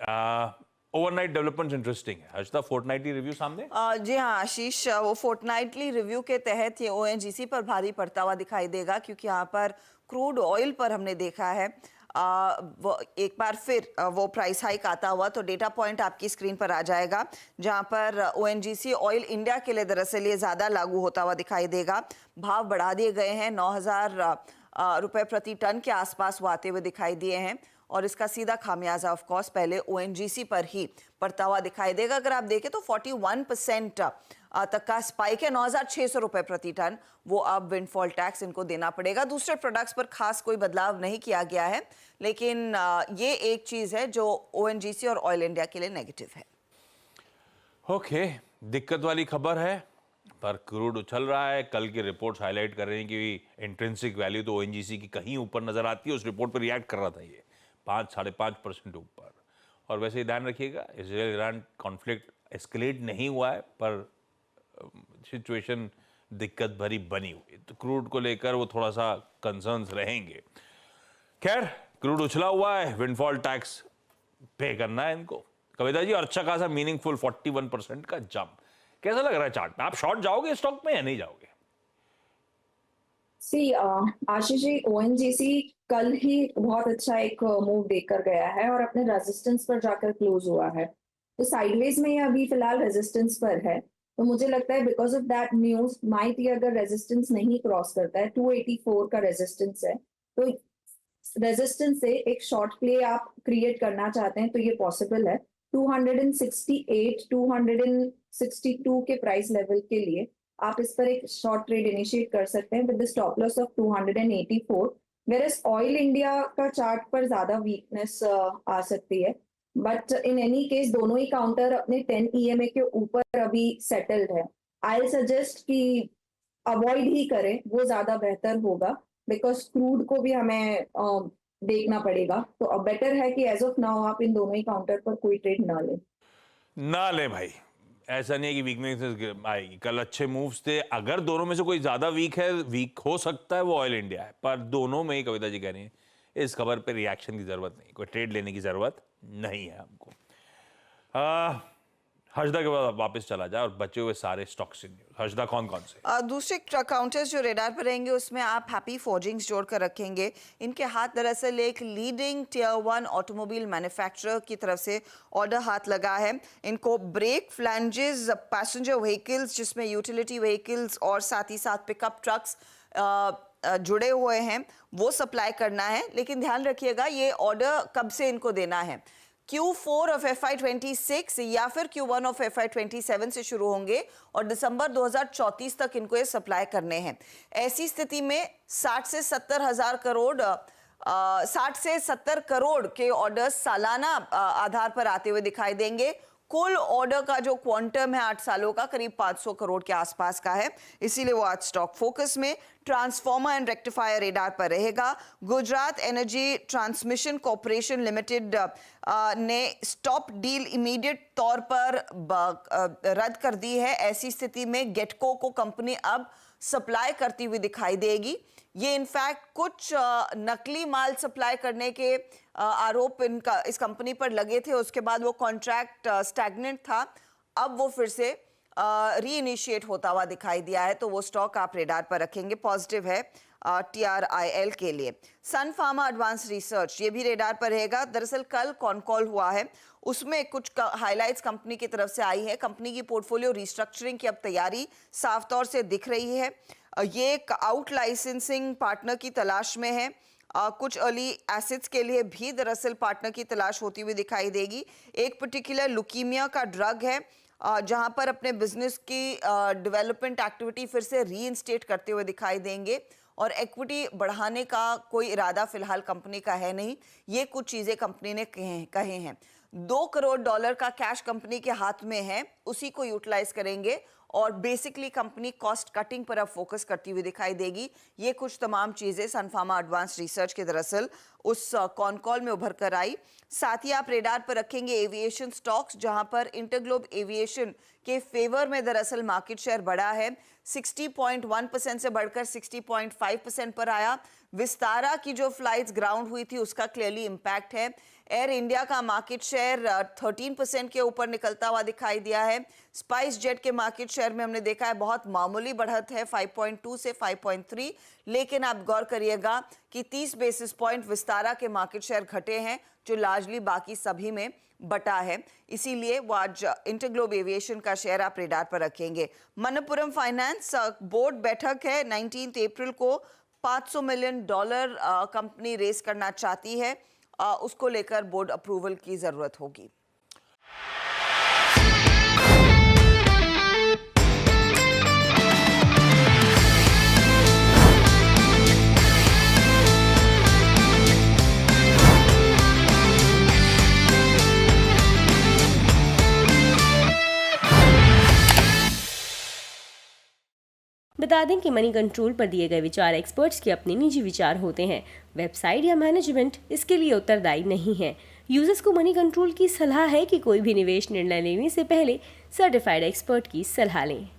Overnight developments interesting है। Harshada, fortnightly review सामने। जी हाँ आशीष, वो फोर्टनाइटली रिव्यू के तहत ये ओएनजीसी पर भारी पड़ता हुआ दिखाई देगा, क्योंकि यहाँ पर क्रूड ऑयल पर हमने देखा है वो एक बार फिर वो प्राइस हाइक आता हुआ। तो डेटा पॉइंट आपकी स्क्रीन पर आ जाएगा, जहाँ पर ओएनजीसी ऑयल इंडिया के लिए दरअसल ये ज़्यादा लागू होता हुआ दिखाई देगा। भाव बढ़ा दिए गए हैं, 9,000 रुपए प्रति टन के आसपास वो आते हुए दिखाई दिए हैं, और इसका सीधा खामियाजा ऑफ कोर्स पहले ओएनजीसी पर ही पड़ता हुआ दिखाई देगा। अगर आप देखें तो 41% तक का स्पाइक है, 9,600 रुपए प्रति टन। वो अब विंडफॉल टैक्स इनको देना पड़ेगा। दूसरे प्रोडक्ट्स पर खास कोई बदलाव नहीं किया गया है, लेकिन ये एक चीज है जो ओएनजीसी और ऑयल इंडिया के लिए नेगेटिव है। ओके, दिक्कत वाली खबर है, पर क्रूड उछल रहा है। कल की रिपोर्ट्स हाईलाइट कर रही हैं कि इंट्रिंसिक वैल्यू तो ओएनजीसी की कहीं ऊपर नजर आती है। उस रिपोर्ट पर रिएक्ट कर रहा था ये 5-5.5% ऊपर। और वैसे ही ध्यान रखिएगा, इजराइल ईरान कॉन्फ्लिक्ट एस्केलेट नहीं हुआ है, पर सिचुएशन दिक्कत भरी बनी हुई, तो क्रूड को लेकर वो थोड़ा सा कंसर्न्स रहेंगे। खैर, क्रूड उछला हुआ है, विंडफॉल टैक्स पे करना है इनको। कविता जी, और अच्छा खासा मीनिंगफुल 41% का जंप। कैसा लग रहा है चार्ट में? आप शॉर्ट जाओगे स्टॉक में या नहीं जाओगे? आशीष जी, ओएनजीसी कल ही बहुत अच्छा एक मूव देकर गया है और अपने रेजिस्टेंस पर जाकर क्लोज हुआ है। तो साइडवेज में ये अभी फिलहाल रेजिस्टेंस पर है। तो मुझे लगता है because of that news might ये अगर रेजिस्टेंस नहीं क्रॉस करता है, 284 का रेजिस्टेंस है, तो रेजिस्टेंस से एक शॉर्ट प्ले आप क्रिएट करना चाहते हैं तो ये पॉसिबल है। 268 262 के प्राइस लेवल के लिए आप इस पर एक शॉर्ट ट्रेड इनिशिएट कर सकते हैं with the stop loss of 284। Whereas oil India का चार्ट पर ज्यादा वीकनेस आ सकती है, बट इन एनी केस दोनों ही काउंटर अपने 10 ईएमए के ऊपर अभी सेटल्ड है। आई सजेस्ट कि अवॉइड ही करें, वो ज्यादा बेहतर होगा, बिकॉज क्रूड को भी हमें देखना पड़ेगा। तो अब बेटर है कि एज ऑफ नाउ आप इन दोनों ही काउंटर पर कोई ट्रेड ना लें भाई। ऐसा नहीं है कि वीकनेस आएगी। कल अच्छे मूव्स थे। अगर दोनों में से कोई ज्यादा वीक है, वीक हो सकता है वो ऑयल इंडिया है, पर दोनों में ही कविता जी कह रही है इस खबर पे रिएक्शन की जरूरत नहीं, कोई ट्रेड लेने की जरूरत नहीं है हमको। हर्षदा के बाद वापस चला जाए और बचे हुए सारे स्टॉक्स। हर्षदा, कौन कौन से दूसरे काउंटर्स जो रेडार पर रहेंगे उसमें आप हैप्पी फोर्जिंग्स जोड़कर रखेंगे। इनके हाथ दरअसल एक लीडिंग टियर 1 ऑटोमोबाइल मैन्युफैक्चरर की तरफ से ऑर्डर हाथ लगा है। इनको ब्रेक फ्लैंजेस, पैसेंजर व्हीकल्स जिसमें यूटिलिटी व्हीकल्स और साथ ही साथ पिकअप ट्रक्स जुड़े हुए हैं, वो सप्लाई करना है। लेकिन ध्यान रखिएगा ये ऑर्डर कब से इनको देना है, Q4 ऑफ FY26 या फिर Q1 ऑफ FY27 से शुरू होंगे और दिसंबर 2034 तक इनको ये सप्लाई करने हैं। ऐसी स्थिति में 60 से 70 हजार करोड़ 60 से 70 करोड़ के ऑर्डर्स सालाना आधार पर आते हुए दिखाई देंगे। कुल ऑर्डर का जो क्वांटम है 8 सालों का करीब 500 करोड़ के आसपास का है, इसीलिए वो आज स्टॉक फोकस में। ट्रांसफॉर्मर एंड रेक्टिफायर रेडार पर रहेगा। Gujarat energy transmission corporation limited ने स्टॉप डील इमीडिएट तौर पर रद्द कर दी है। ऐसी स्थिति में गेटको को कंपनी अब सप्लाई करती हुई दिखाई देगी। ये इनफैक्ट कुछ नकली माल सप्लाई करने के आरोप इस कंपनी पर लगे थे, उसके बाद वो कॉन्ट्रैक्ट स्टैग्नेंट था, अब वो फिर से रीइनिशिएट होता हुआ दिखाई दिया है। तो वो स्टॉक आप रेडार पर रखेंगे, पॉजिटिव है TRIL के लिए। सन फार्मा एडवांस रिसर्च ये भी रेडार पर रहेगा। दरअसल कल कॉन कॉल हुआ है, उसमें कुछ हाइलाइट्स कंपनी की तरफ से आई है। कंपनी की पोर्टफोलियो रिस्ट्रक्चरिंग की अब तैयारी साफ तौर से दिख रही है। ये एक आउट लाइसेंसिंग पार्टनर की तलाश में है। कुछ अर्ली एसेट्स के लिए भी दरअसल पार्टनर की तलाश होती हुई दिखाई देगी। एक पर्टिकुलर लुकीमिया का ड्रग है जहां पर अपने बिजनेस की डेवलपमेंट एक्टिविटी फिर से रीइंस्टेट करते हुए दिखाई देंगे, और इक्विटी बढ़ाने का कोई इरादा फिलहाल कंपनी का है नहीं। ये कुछ चीजें कंपनी ने कहे हैं। $2 करोड़ का कैश कंपनी के हाथ में है, उसी को यूटिलाइज करेंगे और बेसिकली कंपनी कॉस्ट कटिंग पर अब फोकस करती हुई दिखाई देगी। ये कुछ तमाम चीजें सन फार्मा एडवांस रिसर्च के दरअसल उस कॉन कॉल में उभर कर आई। साथ ही आप रेडार पर रखेंगे एविएशन स्टॉक्स, जहां पर इंटरग्लोब एविएशन के फेवर में दरअसल मार्केट शेयर बढ़ा है। 60.1% से बढ़कर 60.5% पर आया। विस्तारा की जो फ्लाइट्स ग्राउंड हुई थी उसका क्लियरली इम्पैक्ट है। एयर इंडिया का मार्केट शेयर 13% के ऊपर निकलता हुआ दिखाई दिया है। स्पाइस जेट के मार्केट शेयर में हमने देखा है बहुत मामूली बढ़त है 5.2 से 5.3, लेकिन आप गौर करिएगा कि 30 बेसिस पॉइंट विस्तारा के मार्केट शेयर घटे हैं जो लार्जली बाकी सभी में बटा है। इसीलिए वो आज इंटरग्लोब एविएशन का शेयर आप रेडार पर रखेंगे। मनप्पुरम फाइनेंस बोर्ड बैठक है 19 अप्रैल को, $500 मिलियन कंपनी रेस करना चाहती है। उसको लेकर बोर्ड अप्रूवल की जरूरत होगी। बता दें कि मनी कंट्रोल पर दिए गए विचार एक्सपर्ट्स के अपने निजी विचार होते हैं। वेबसाइट या मैनेजमेंट इसके लिए उत्तरदायी नहीं है। यूजर्स को मनी कंट्रोल की सलाह है कि कोई भी निवेश निर्णय लेने से पहले सर्टिफाइड एक्सपर्ट की सलाह लें।